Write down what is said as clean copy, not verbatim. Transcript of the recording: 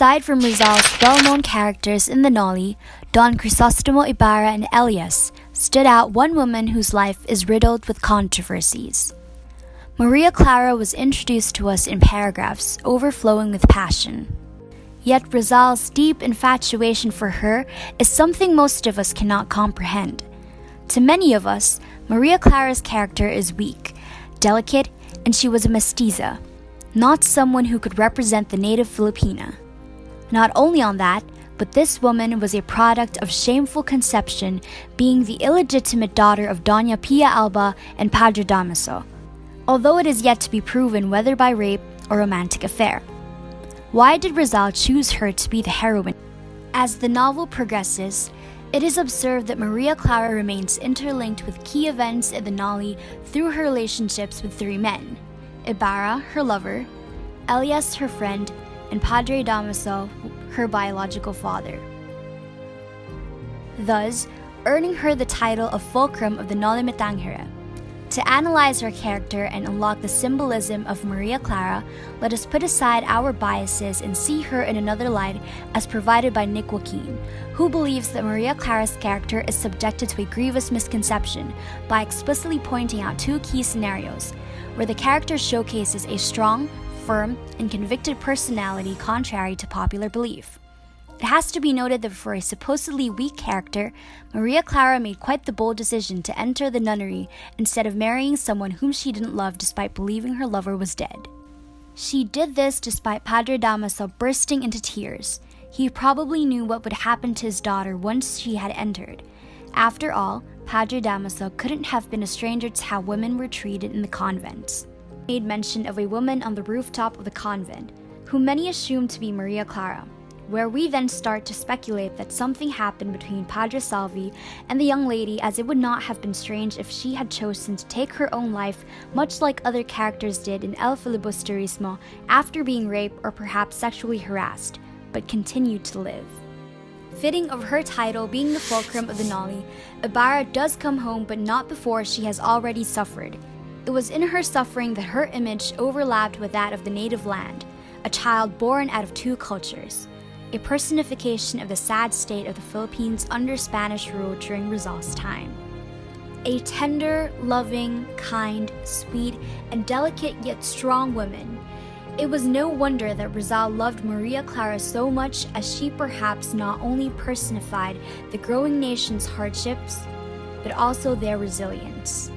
Aside from Rizal's well-known characters in the Noli, Don Crisostomo Ibarra and Elias, stood out one woman whose life is riddled with controversies. Maria Clara was introduced to us in paragraphs overflowing with passion. Yet Rizal's deep infatuation for her is something most of us cannot comprehend. To many of us, Maria Clara's character is weak, delicate, and she was a mestiza, not someone who could represent the native Filipina. Not only on that, but this woman was a product of shameful conception, being the illegitimate daughter of Doña Pia Alba and Padre Damaso, although it is yet to be proven whether by rape or romantic affair. Why did Rizal choose her to be the heroine? As the novel progresses, it is observed that Maria Clara remains interlinked with key events in the Noli through her relationships with three men: Ibarra, her lover; Elias, her friend; and Padre Damaso, her biological father, thus earning her the title of Fulcrum of the Noli Tangere. To analyze her character and unlock the symbolism of Maria Clara, let us put aside our biases and see her in another light as provided by Nick Joaquin, who believes that Maria Clara's character is subjected to a grievous misconception by explicitly pointing out two key scenarios, where the character showcases a strong, firm, and convicted personality contrary to popular belief. It has to be noted that for a supposedly weak character, Maria Clara made quite the bold decision to enter the nunnery instead of marrying someone whom she didn't love despite believing her lover was dead. She did this despite Padre Damaso bursting into tears. He probably knew what would happen to his daughter once she had entered. After all, Padre Damaso couldn't have been a stranger to how women were treated in the convents. He made mention of a woman on the rooftop of the convent, whom many assumed to be Maria Clara, where we then start to speculate that something happened between Padre Salvi and the young lady, as it would not have been strange if she had chosen to take her own life, much like other characters did in El Filibusterismo after being raped or perhaps sexually harassed, but continued to live. Fitting of her title being the fulcrum of the Noli, Ibarra does come home, but not before she has already suffered. It was in her suffering that her image overlapped with that of the native land, a child born out of two cultures, a personification of the sad state of the Philippines under Spanish rule during Rizal's time. A tender, loving, kind, sweet, and delicate yet strong woman. It was no wonder that Rizal loved Maria Clara so much, as she perhaps not only personified the growing nation's hardships, but also their resilience.